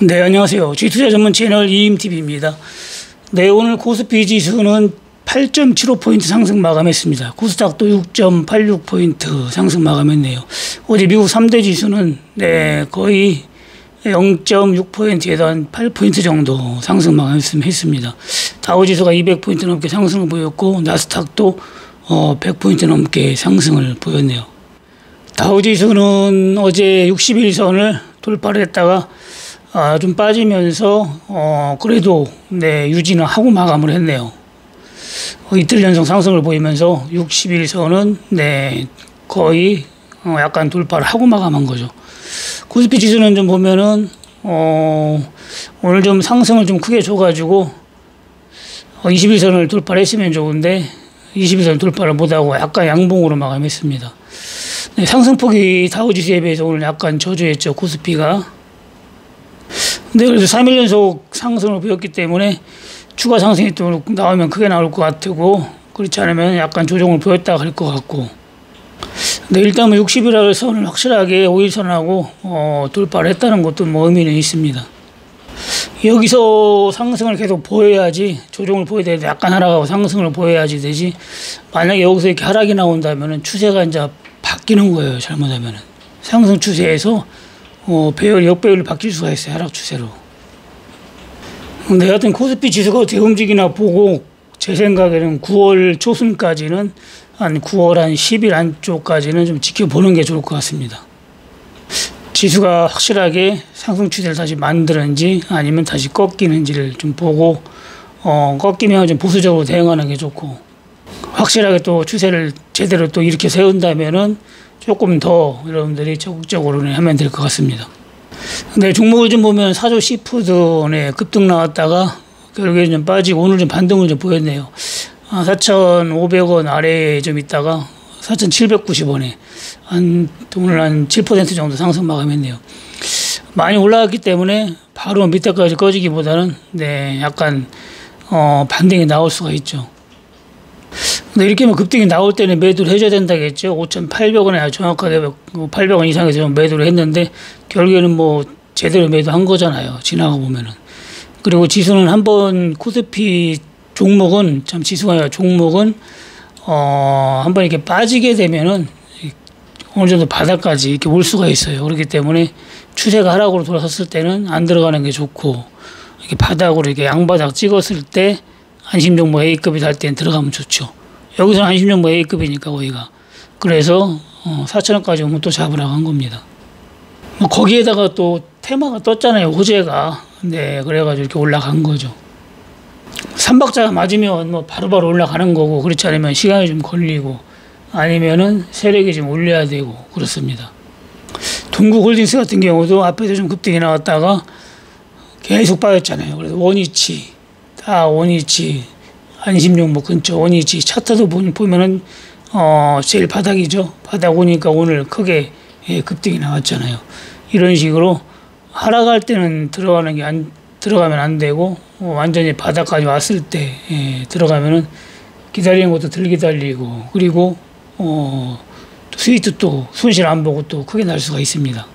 네, 안녕하세요. G투자 전문 채널 이임TV입니다. 네, 오늘 코스피 지수는 8.75포인트 상승 마감했습니다. 코스닥도 6.86포인트 상승 마감했네요. 어제 미국 3대 지수는 거의 0.6포인트에서 한 8포인트 정도 상승 마감했습니다. 다우지수가 200포인트 넘게 상승을 보였고 나스닥도 100포인트 넘게 상승을 보였네요. 다우지수는 어제 60일선을 돌파를 했다가 좀 빠지면서 그래도 유지는 하고 마감을 했네요. 이틀 연속 상승을 보이면서 60일선은 거의 약간 돌파를 하고 마감한 거죠. 코스피 지수는 좀 보면은 오늘 좀 상승을 좀 크게 줘가지고 21선을 돌파를 했으면 좋은데 21선 돌파를 못하고 약간 양봉으로 마감했습니다. 상승폭이 다우지수에 비해서 오늘 약간 저조했죠, 코스피가. 근데 그래도 3일 연속 상승을 보였기 때문에 추가 상승이 또 나오면 크게 나올 것 같고, 그렇지 않으면 약간 조정을 보였다가 할 것 같고. 근데 일단 60일 선을 확실하게 5일선하고 돌파를 했다는 것도 의미는 있습니다. 여기서 상승을 계속 보여야지, 조정을 보여야 되는데 약간 하락하고 상승을 보여야지 되지. 만약에 여기서 이렇게 하락이 나온다면 추세가 이제 바뀌는 거예요, 잘못하면. 상승 추세에서 배열, 역배열로 바뀔 수가 있어요, 하락 추세로. 근데 하여튼 코스피 지수가 어떻게 움직이나 보고, 제 생각에는 9월 초순까지는 한 9월 한 10일 안쪽까지는 좀 지켜보는 게 좋을 것 같습니다. 지수가 확실하게 상승 추세를 다시 만드는지 아니면 다시 꺾이는지를 좀 보고, 꺾이면 좀 보수적으로 대응하는 게 좋고, 확실하게 또 추세를 제대로 또 이렇게 세운다면은 조금 더 여러분들이 적극적으로 하면 될 것 같습니다. 근데 종목을 좀 보면 사조 시푸드 급등 나왔다가 결국에 좀 빠지고 오늘 좀 반등을 좀 보였네요. 4,500원 아래에 좀 있다가 4,790원에 오늘 한 7% 정도 상승 마감했네요. 많이 올라갔기 때문에 바로 밑에까지 꺼지기보다는 약간 반등이 나올 수가 있죠. 근데 이렇게 급등이 나올 때는 매도를 해줘야 된다겠죠. 5,800원에 정확하게 800원 이상에서 매도를 했는데 결국에는 제대로 매도한 거잖아요, 지나가 보면은. 그리고 지수는 한번 코스피 종목은 참 지수가 아니라 종목은 한번 이렇게 빠지게 되면은 어느 정도 바닥까지 이렇게 올 수가 있어요. 그렇기 때문에 추세가 하락으로 돌아섰을 때는 안 들어가는 게 좋고, 이렇게 바닥으로 이렇게 양바닥 찍었을 때 안심종목 A급이 될 때는 들어가면 좋죠. 여기서는 안심종목 A급이니까 거기가. 그래서 4,000원까지 오면 또 잡으라고 한 겁니다. 거기에다가 또 테마가 떴잖아요, 호재가. 그래가지고 이렇게 올라간 거죠. 3박자가 맞으면 바로바로 올라가는 거고, 그렇지 않으면 시간이 좀 걸리고, 아니면은 세력이 좀 올려야 되고, 그렇습니다. 동국홀딩스 같은 경우도 앞에서 좀 급등이 나왔다가 계속 빠졌잖아요. 그래서 원위치, 안심종목 근처 원위치, 차트도 보면은, 제일 바닥이죠. 바닥 오니까 오늘 크게 급등이 나왔잖아요. 이런 식으로 하락할 때는 들어가면 안 되고, 완전히 바닥까지 왔을 때 들어가면은 기다리는 것도 덜 기다리고, 그리고 수익도 또 손실 안 보고 또 크게 날 수가 있습니다.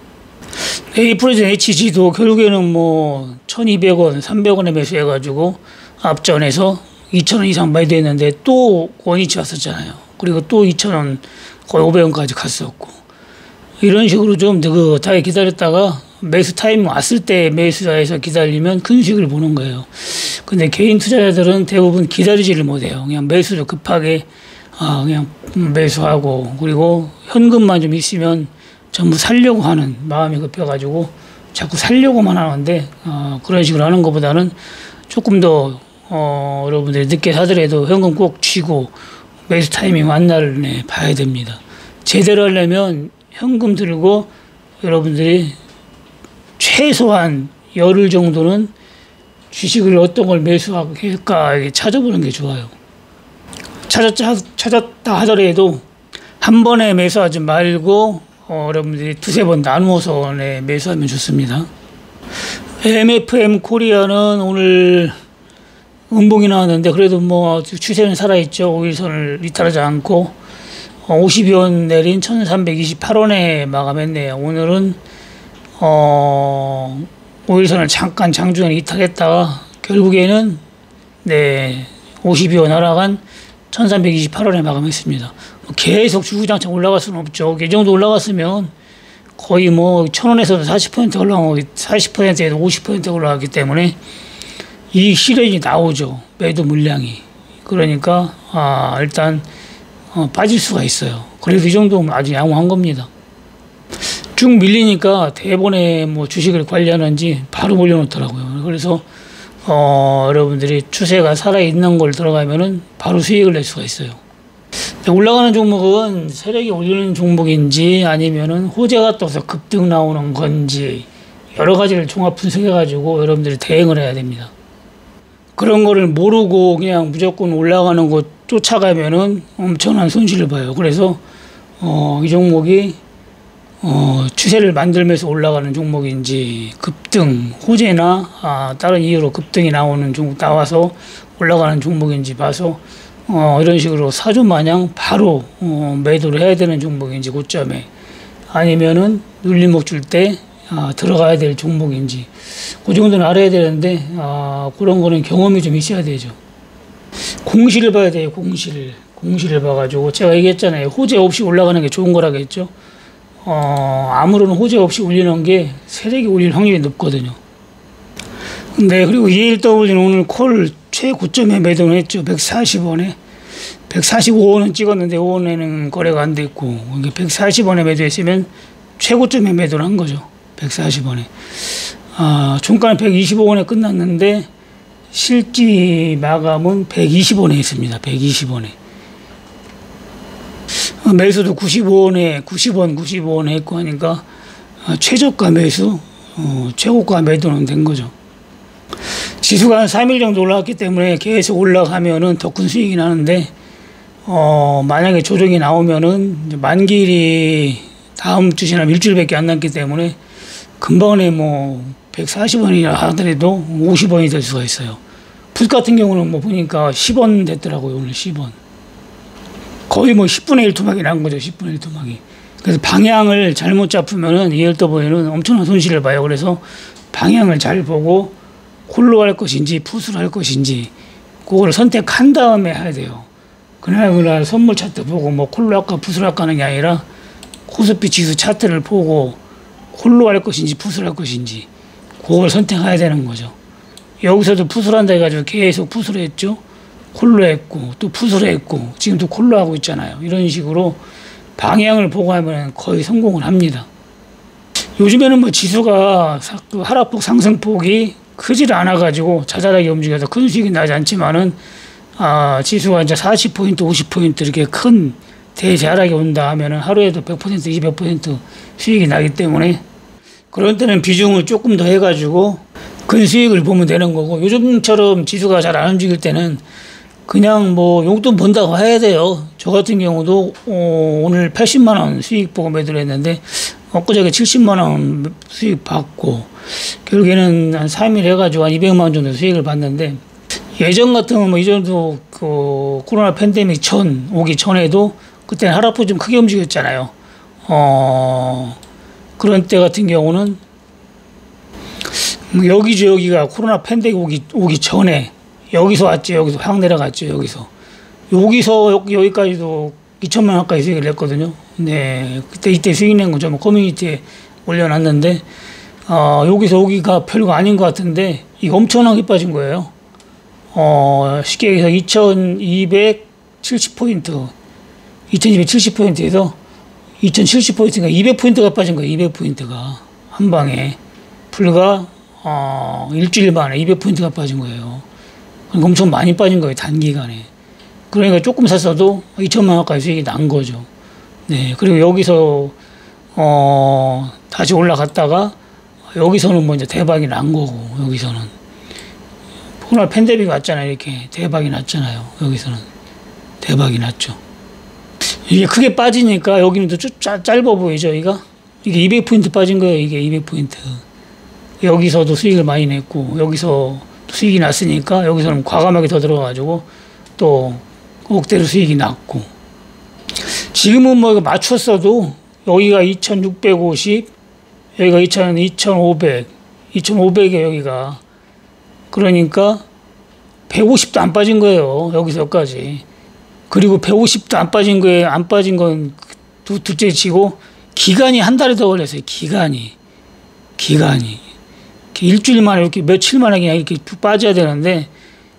A프로젝트 HG도 결국에는 1,200원, 300원에 매수해가지고 앞전에서 2,000원 이상 매도했는데 또 원위치 왔었잖아요. 그리고 또 2,000원, 거의 500원까지 갔었고, 이런 식으로 좀 느긋하게 기다렸다가 매수 타이밍 왔을 때 매수해서 기다리면 큰 수익을 보는 거예요. 근데 개인 투자자들은 대부분 기다리지를 못해요. 그냥 매수를 급하게 그냥 매수하고, 그리고 현금만 좀 있으면 전부 살려고 하는 마음이 급해가지고 자꾸 살려고만 하는데, 그런 식으로 하는 것보다는 조금 더 여러분들이 늦게 사더라도 현금 꼭 쥐고 매수 타이밍 한 날을 봐야 됩니다. 제대로 하려면 현금 들고 여러분들이 최소한 열흘 정도는 주식을 어떤 걸 매수할까 찾아보는 게 좋아요. 찾았다 하더라도 한 번에 매수하지 말고 여러분들이 두세 번 나누어서 매수하면 좋습니다. MFM 코리아는 오늘 음봉이 나왔는데 그래도 추세는 살아있죠. 5일선을 이탈하지 않고 50원 내린 1328원에 마감했네요. 오늘은 5일선을 잠깐 장중에 이탈했다가 결국에는 52원 하락한 1328원에 마감했습니다. 계속 주구장창 올라갈 수는 없죠. 이 정도 올라갔으면 거의 1,000원에서도 40% 올라가고 40%에서 50% 올라갔기 때문에 이 실현이 나오죠. 매도 물량이. 그러니까 일단 빠질 수가 있어요. 그래도 이 정도면 아주 양호한 겁니다. 쭉 밀리니까 대본에 주식을 관리하는지 바로 올려놓더라고요. 그래서 여러분들이 추세가 살아있는 걸 들어가면은 바로 수익을 낼 수가 있어요. 올라가는 종목은 세력이 올리는 종목인지 아니면은 호재가 떠서 급등 나오는 건지 여러 가지를 종합 분석해가지고 여러분들이 대응을 해야 됩니다. 그런 거를 모르고 그냥 무조건 올라가는 거 쫓아가면은 엄청난 손실을 봐요. 그래서 이 종목이 추세를 만들면서 올라가는 종목인지 급등, 호재나 다른 이유로 급등이 나오는 종목 나와서 올라가는 종목인지 봐서 이런 식으로 사주 마냥 바로 매도를 해야 되는 종목인지 고점에 아니면은 눌림목 줄 때 들어가야 될 종목인지 그 정도는 알아야 되는데 그런 거는 경험이 좀 있어야 되죠. 공시를 봐야 돼요. 공시를 봐가지고 제가 얘기했잖아요. 호재 없이 올라가는 게 좋은 거라고 했죠. 아무런 호재 없이 올리는 게 세력이 올릴 확률이 높거든요. 네, 그리고 ELW는 오늘 콜 최고점에 매도를 했죠. 140원에. 145원은 찍었는데 5원에는 거래가 안 됐고 140원에 매도했으면 최고점에 매도를 한 거죠. 140원에. 종가는 125원에 끝났는데 실지 마감은 120원에 했습니다. 120원에. 매수도 90원에 했고 하니까 최저가 매수, 최고가 매도는 된 거죠. 지수가 한 3일 정도 올라갔기 때문에 계속 올라가면은 더 큰 수익이 나는데, 만약에 조정이 나오면은 만기일이 다음 주 지나면 일주일밖에 안 남기 때문에 금방에 140원이라 하더라도 50원이 될 수가 있어요. 풋 같은 경우는 보니까 10원 됐더라고요. 오늘 10원. 거의 10분의 1 토막이 난 거죠. 10분의 1 토막이. 그래서 방향을 잘못 잡으면은 ELW는 엄청난 손실을 봐요. 그래서 방향을 잘 보고 콜로 할 것인지 풋으로 할 것인지 그거를 선택한 다음에 해야 돼요. 그날 선물 차트 보고 콜로 할까 풋으로 할까 하는 게 아니라 코스피 지수 차트를 보고 콜로 할 것인지 풋으로 할 것인지 그걸 선택해야 되는 거죠. 여기서도 풋으로 한다 해가지고 계속 풋으로 했죠. 콜로 했고 또 풋으로 했고 지금 또 콜로 하고 있잖아요. 이런 식으로 방향을 보고 하면 거의 성공을 합니다. 요즘에는 지수가 하락폭 상승폭이 크지를 않아가지고 자잘하게 움직여서 큰 수익이 나지 않지만은 지수가 이제 40포인트, 50포인트 이렇게 큰 대하락이 온다 하면은 하루에도 100%, 200% 수익이 나기 때문에 그런 때는 비중을 조금 더 해가지고 큰 수익을 보면 되는 거고 요즘처럼 지수가 잘 안 움직일 때는 그냥 용돈 번다고 해야 돼요. 저 같은 경우도 오늘 80만원 수익 보고 매도를 했는데 엊그저께 70만원 수익 받고 결국에는 한 3일 해가지고 한 200만원 정도 수익을 받는데 예전 같으면 이전도 코로나 팬데믹 오기 전에도 그때는 하락폭 좀 크게 움직였잖아요. 그런 때 같은 경우는 여기가 코로나 팬데믹 오기 전에 여기서 왔죠. 여기서 확 내려갔죠. 여기서 여기까지도 2천만 원 가까이 수익을 냈거든요. 네, 이때 수익 낸 거죠. 커뮤니티에 올려놨는데 여기서 여기가 별거 아닌 것 같은데 이거 엄청나게 빠진 거예요. 쉽게 얘기해서 2270포인트 2270포인트에서 2070포인트가 200포인트가 빠진 거예요. 200포인트가 한 방에 불과 일주일 만에 200포인트가 빠진 거예요. 엄청 많이 빠진 거예요. 단기간에. 그러니까 조금 샀어도 2천만 원까지 수익이 난 거죠. 네. 그리고 여기서 다시 올라갔다가 여기서는 이제 대박이 난 거고 여기서는 코로나 팬데믹 왔잖아요. 이렇게 대박이 났잖아요. 여기서는 대박이 났죠. 이게 크게 빠지니까 여기는 또 짧아 보이죠. 이게 200포인트 빠진 거예요. 이게 200포인트. 여기서도 수익을 많이 냈고 여기서 수익이 났으니까 여기서는 과감하게 더 들어가가지고 또 억대로 수익이 났고 지금은 이거 맞췄어도 여기가 2650 여기가 2500 2,500에 여기가. 그러니까 150도 안 빠진 거예요. 여기서 여기까지. 그리고 150도 안 빠진 거에 안 빠진 건 둘째 치고 기간이 한 달에 더 걸렸어요. 기간이 일주일 만에 이렇게 며칠 만에 그냥 이렇게 쭉 빠져야 되는데,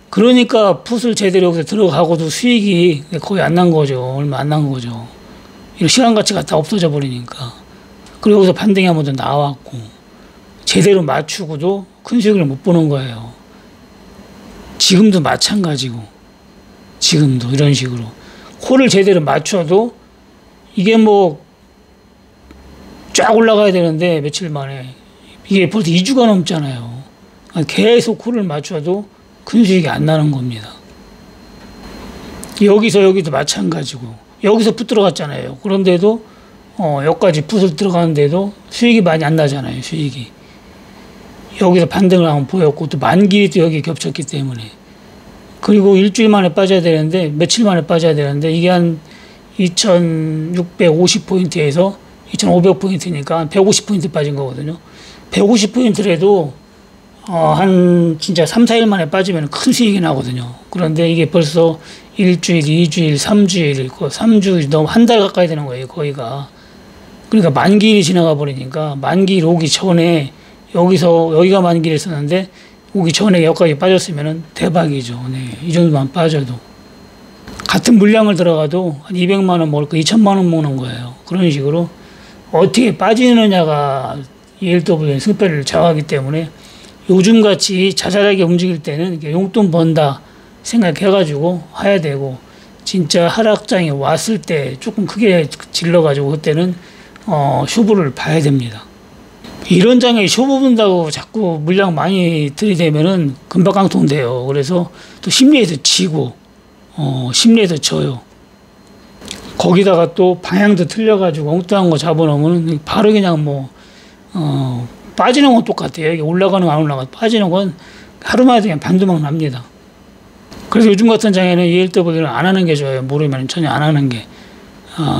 그러니까 풋을 제대로 여기서 들어가고도 수익이 거의 안 난 거죠. 얼마 안 난 거죠. 이런 시간 가치가 다 없어져 버리니까. 그리고 여기서 반등이 한 번 더 나왔고, 제대로 맞추고도 큰 수익을 못 보는 거예요. 지금도 마찬가지고, 지금도 이런 식으로 콜을 제대로 맞춰도 이게 뭐 쫙 올라가야 되는데 며칠 만에 이게 벌써 2주가 넘잖아요. 계속 콜을 맞춰도 큰 수익이 안 나는 겁니다. 여기도 마찬가지고, 여기서 풋 들어갔잖아요. 그런데도 여기까지 풋을 들어가는데도 수익이 많이 안 나잖아요. 수익이 여기서 반등을 한번 보였고, 또 만기일이 또 여기 겹쳤기 때문에, 그리고 일주일 만에 빠져야 되는데, 며칠 만에 빠져야 되는데, 이게 한 2650포인트에서 2500포인트니까 한 150포인트 빠진 거거든요. 150포인트라도 한 진짜 3, 4일 만에 빠지면 큰 수익이 나거든요. 그런데 이게 벌써 일주일, 2주일, 3주일, 3주, 너무 한 달 가까이 되는 거예요, 거의가. 그러니까 만기일이 지나가 버리니까, 만기일 오기 전에 여기가 만기일 썼는데, 오기 전에 여기까지 빠졌으면 대박이죠. 네, 이 정도만 빠져도. 같은 물량을 들어가도 한 200만 원 먹을 거 2천만 원 먹는 거예요. 그런 식으로 어떻게 빠지느냐가 ELW는 승패를 좌우하기 때문에, 요즘같이 자잘하게 움직일 때는 용돈 번다 생각해가지고 해야 되고, 진짜 하락장이 왔을 때 조금 크게 질러가지고 그때는 쇼부를 봐야 됩니다. 이런 장에 쇼부 본다고 자꾸 물량 많이 들이대면은 금박강통 돼요. 그래서 또 심리에서 지고 심리에서 져요. 거기다가 또 방향도 틀려가지고 엉뚱한 거 잡아놓으면 바로 그냥 빠지는 건 똑같아요. 이게 올라가는 거 안 올라가고, 빠지는 건 하루만에 그냥 반도막 납니다. 그래서 요즘 같은 장에는 ELW를 안 하는 게 좋아요. 모르면 전혀 안 하는 게.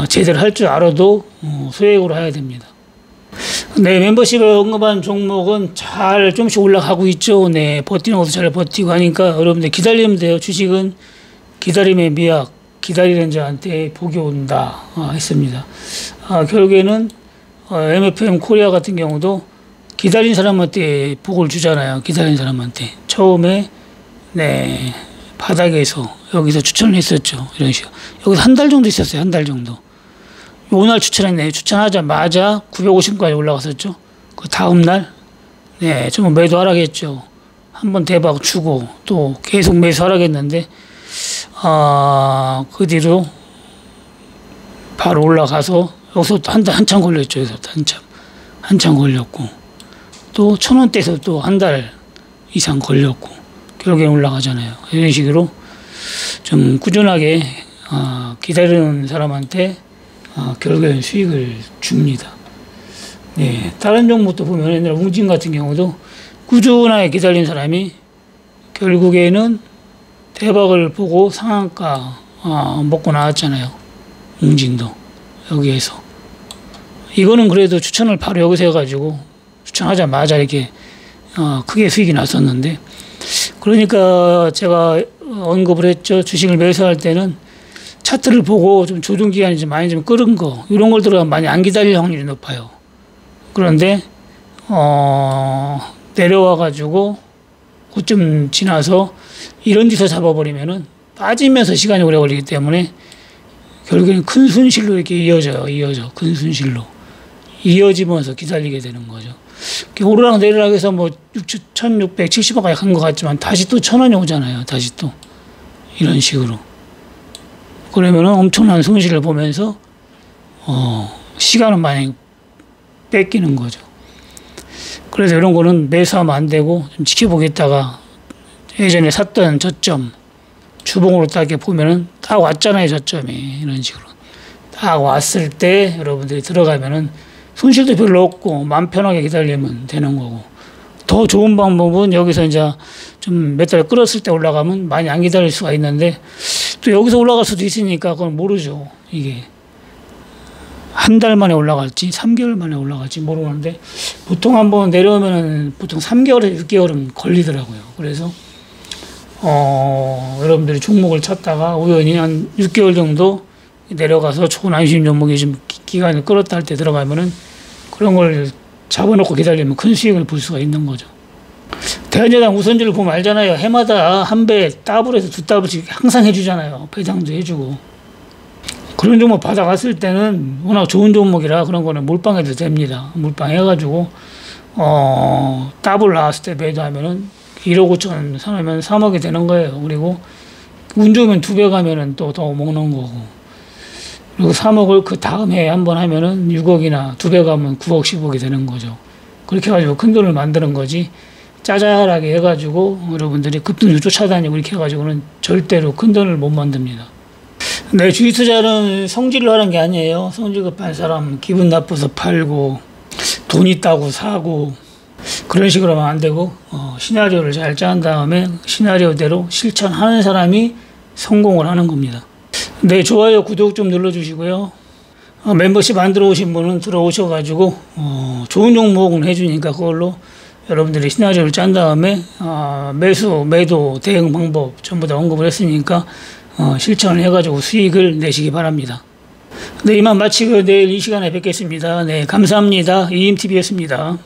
제대로 할 줄 알아도 소액으로 해야 됩니다. 네, 멤버십에 언급한 종목은 잘 좀씩 올라가고 있죠. 네, 버티는 것도 잘 버티고 하니까 여러분들 기다리면 돼요. 주식은 기다림의 미학, 기다리는 자한테 복이 온다 했습니다. 결국에는 MFM 코리아 같은 경우도 기다린 사람한테 복을 주잖아요. 기다린 사람한테. 처음에 네, 바닥에서 여기서 추천을 했었죠. 이런 식으로. 여기서 한 달 정도 있었어요. 한 달 정도. 오늘 추천했네요. 추천하자마자 950까지 올라갔었죠. 그 다음날, 네, 좀 매도 하락했죠. 한번 대박 주고, 또 계속 매수 하락했는데, 그 뒤로 바로 올라가서, 여기서 한참 걸렸죠. 여기서 한참 걸렸고, 또 1,000원대에서 또 한 달 이상 걸렸고, 결국엔 올라가잖아요. 이런 식으로 좀 꾸준하게, 기다리는 사람한테 결국에는 수익을 줍니다. 네, 다른 종목도 보면 옛날 웅진 같은 경우도 꾸준하게 기다린 사람이 결국에는 대박을 보고 상한가 먹고 나왔잖아요. 웅진도 여기에서. 이거는 그래도 추천을 바로 여기서 해가지고 추천하자마자 이렇게 크게 수익이 났었는데, 그러니까 제가 언급을 했죠. 주식을 매수할 때는 차트를 보고 좀 조정기간이 좀 많이 좀 끓은 거, 이런 걸 들어가면 많이 안 기다릴 확률이 높아요. 그런데, 내려와가지고, 고점 지나서 이런 데서 잡아버리면은 빠지면서 시간이 오래 걸리기 때문에 결국에는 큰 손실로 이렇게 이어져. 큰 손실로. 이어지면서 기다리게 되는 거죠. 오르락 내리락 해서 1,670원까지 간 것 같지만 다시 또 1,000원이 오잖아요. 다시 또. 이런 식으로. 그러면은 엄청난 손실을 보면서 시간은 많이 뺏기는 거죠. 그래서 이런 거는 매수하면 안 되고 좀 지켜보겠다가 예전에 샀던 저점 주봉으로 딱 이렇게 보면은 딱 왔잖아요. 저점이. 이런 식으로 딱 왔을 때 여러분들이 들어가면은 손실도 별로 없고 마음 편하게 기다리면 되는 거고, 더 좋은 방법은 여기서 이제 좀 몇 달 끌었을 때 올라가면 많이 안 기다릴 수가 있는데, 또 여기서 올라갈 수도 있으니까 그건 모르죠. 이게 한 달 만에 올라갈지 3개월 만에 올라갈지 모르는데 보통 한번 내려오면은 보통 3개월에서 6개월은 걸리더라고요. 그래서 여러분들이 종목을 찾다가 우연히 한 6개월 정도 내려가서 좋은 안심 종목이 좀 기간을 끌었다 할 때 들어가면은 그런 걸 잡아놓고 기다리면 큰 수익을 볼 수가 있는 거죠. 대한제당 우선주를 보면 알잖아요. 해마다 한 배 더블에서 두 더블씩 항상 해주잖아요. 배당도 해주고. 그런 종목 받아갔을 때는 워낙 좋은 종목이라 그런 거는 몰빵해도 됩니다. 몰빵해가지고 더블 나왔을 때 매도하면은 1억 5천 사면 3억이 되는 거예요. 그리고 운 좋으면 2배 가면은 또 더 먹는 거고. 그리고 3억을 그 다음 해에 한번 하면은 6억이나 2배 가면 9억 10억이 되는 거죠. 그렇게 해가지고 큰 돈을 만드는 거지. 짜잘하게 해가지고 여러분들이 급등을 쫓아다니고 이렇게 해가지고는 절대로 큰 돈을 못 만듭니다. 네, 주식 투자는 성질로 하는 게 아니에요. 성질 급한 사람 기분 나빠서 팔고 돈 있다고 사고 그런 식으로 하면 안 되고 시나리오를 잘 짠 다음에 시나리오대로 실천하는 사람이 성공을 하는 겁니다. 네, 좋아요, 구독 좀 눌러주시고요. 멤버십 안 들어오신 분은 들어오셔가지고 좋은 종목은 해주니까 그걸로 여러분들이 시나리오를 짠 다음에 매수, 매도, 대응 방법 전부 다 언급을 했으니까 실천을 해가지고 수익을 내시기 바랍니다. 네, 이만 마치고 내일 이 시간에 뵙겠습니다. 네, 감사합니다. 이임TV였습니다.